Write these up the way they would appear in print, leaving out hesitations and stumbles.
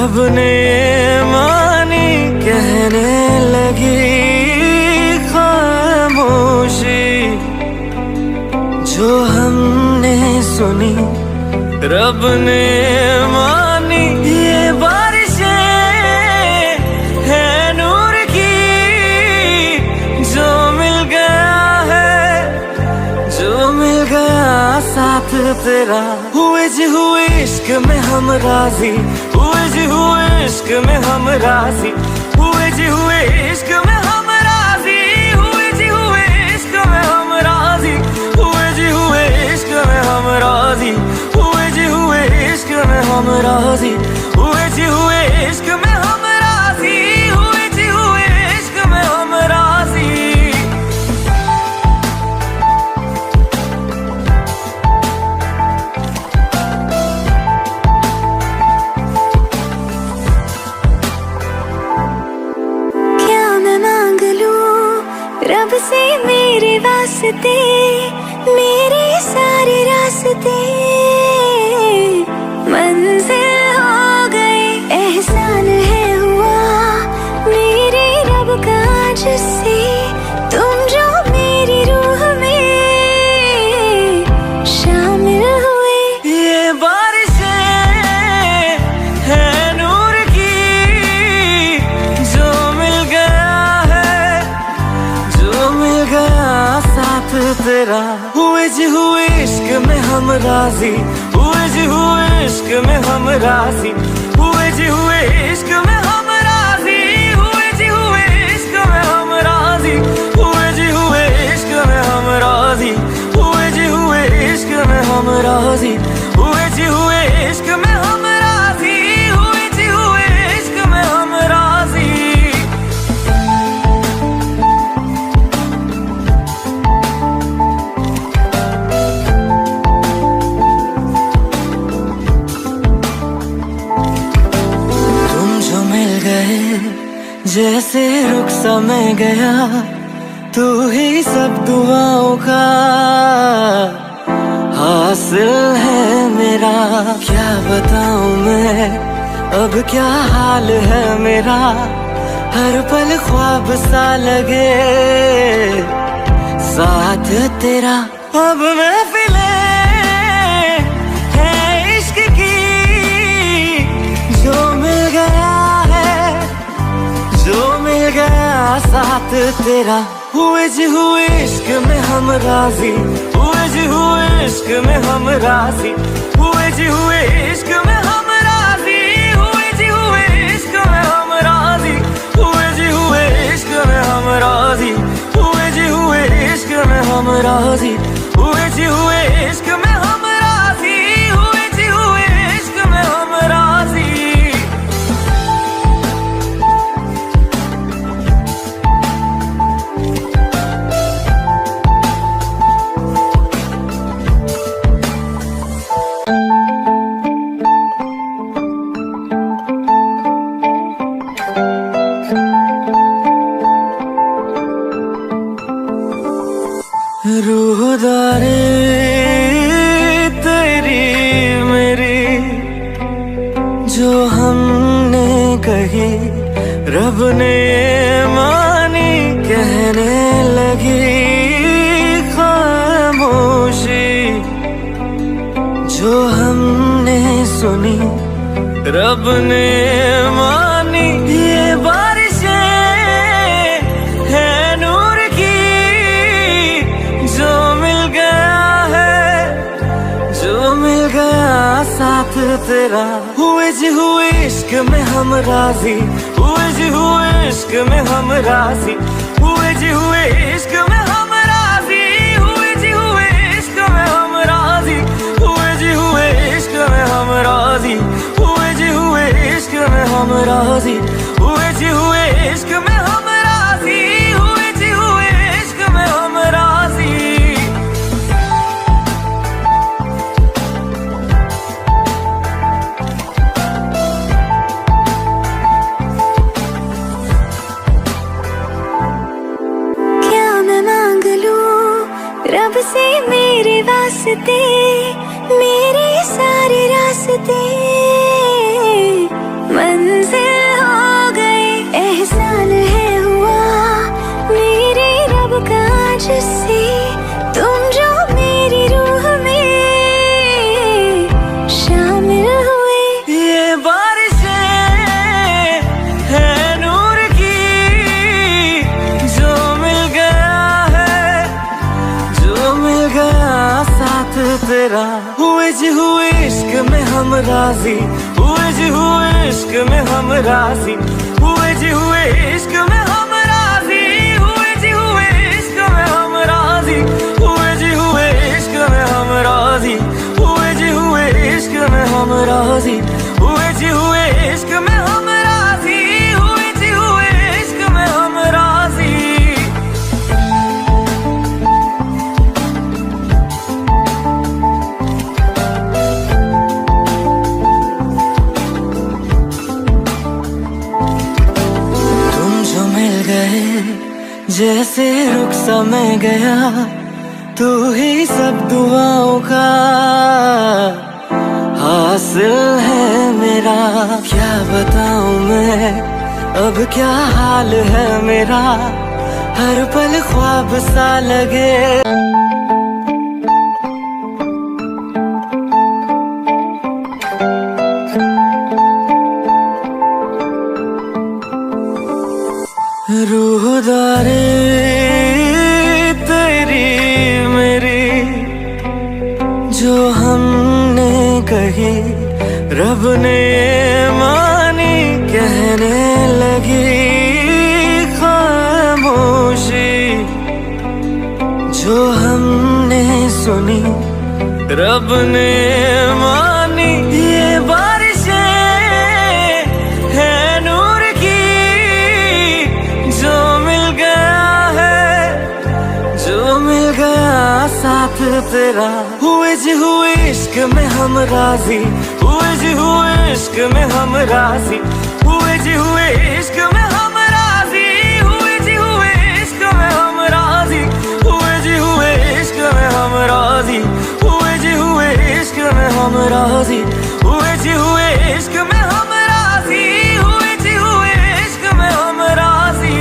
रब ने मानी कहने लगी खामोशी, जो हमने सुनी रब ने मानी। ये बारिशें है नूर की, जो मिल गया है, जो मिल गया साथ तेरा। हुए जी हुए इश्क में हम राजी, हुए जी हुए इश्क में हम राजी, हुए जी हुए इश्क में हम राजी, हुए जी हुए इश्क में हम राजी, हुए जी हुए इश्क में हम राजी, हुए जी हुए इश्क में हम राजी, हुए जी हुए इश्क में हम राजी, हुए जी हुए इश्क में हम राजी। रब से मेरे वास्ते, मेरे सारे रास्ते मंजिल हो गए। एहसान है हुआ मेरे रब का जिससे, तुम जो मेरी रूह में शामिल हुए। ये बारिशें है नूर की, जो मिल गया है, जो मिल गया साथ तेरा। हुए जी हुए इश्क में हम राजी, हुए जी हुए इश्क में हम राजी, हुए जी हुए इश्क में हम राजी, हुए जी हुए इश्क में हम राजी, हुए जी हुए इश्क में हम राजी, हुए जी हुए इश्क में हम राजी, हुए जी हुए इश्क में हम राजी, हुए जी हुए इश्क में हम राजी। जैसे रुख सा मैं गया, तू ही सब दुआओं का हासिल है मेरा। क्या बताऊं मैं अब क्या हाल है मेरा, हर पल ख्वाब सा लगे साथ तेरा। अब महफिलें है इश्क की, जो मिल गया है, जो मिल गया साथ तेरा। हुए जी हुए इश्क में हम राजी, हुए जी हुए इश्क में हम राजी, हुए जी हुए इश्क में हम राजी, हुए जी हुए इश्क में हम राजी, हुए जी हुए इश्क में हम राजी, हुए जी हुए इश्क में हम राजी, हुए जी हुए इश्क में हम राजी, हुए जी हुए इश्क में हम राजी। रूहदारी तेरी मेरी, जो हमने कही रब ने मानी कहने लगी खामोशी, जो हमने सुनी रब ने मानी। ये बारिशें है नूर की, जो मिल गया है, जो मिल गया साथ तेरा। हुए जी हुए इश्क में हम राजी, हुए जी हुए इश्क में हम राजी, हुए जी हुए इश्क में हम राजी, हुए जी हुए इश्क में हम राजी, हुए जी हुए इश्क में हम राजी, हुए जी हुए इश्क में हम राजी, हुए जी हुए इश्क में हम राजी, हुए जी हुए इश्क में हम राजी। रब से मेरे वास्ते, मेरे सारे रास्ते तेरा। हुए जी हुए इश्क में हम राजी, हुए जी हुए इश्क में हम राजी, हुए जी हुए इश्क में हम राजी, हुए जी हुए इश्क में हम राजी, हुए जी हुए इश्क में हम राजी, हुए जी हुए इश्क में हम राजी, हुए जी हुए इश्क में हम राजी, हुए जी हुए इश्क में हम राजी। तुम जो मिल गए जैसे रुख सा मैं गया, तू ही सब दुआओं का हासिल है मेरा। क्या बताऊं मैं अब क्या हाल है मेरा, हर पल ख्वाब सा लगे। रूहदारे तेरी मेरी जो हमने कही, रब ने मानी कहने लगी खामोशी। जो हमने सुनी रब ने मानी, ये बारिशें है नूर की, जो मिल गया है, जो मिल गया साथ तेरा। हुए जी हुए इश्क में हम राजी, हुए जी हुए इश्क में हम राजी, हुए जी हुए इश्क में हम राजी, हुए जी हुए इश्क में हम राजी, हुए जी हुए इश्क में हम राजी, हुए जी हुए इश्क में हम राजी, हुए जी हुए इश्क में हम राजी, हुए जी हुए इश्क में हम राजी।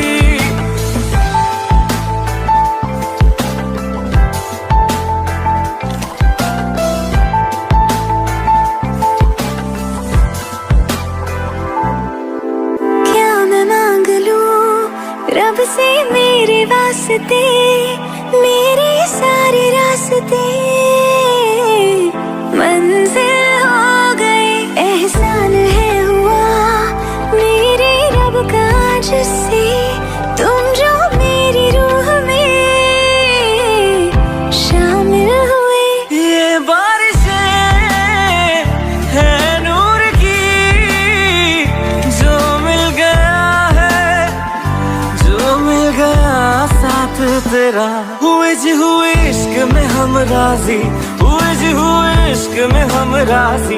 क्या मैं मांग लूं रब से मेरे वास्ते, मेरे सारे रास्ते मंजिल हो गए। एहसान है हुआ मेरे रब का जिससे, तुम जो मेरी रूह में शामिल हुए। ये बारिशें है नूर की, जो मिल गया है, जो मिल गया साथ तेरा। हुए जी हुए इश्क में हम राजी, हुए जी हुए इश्क में हम राजी।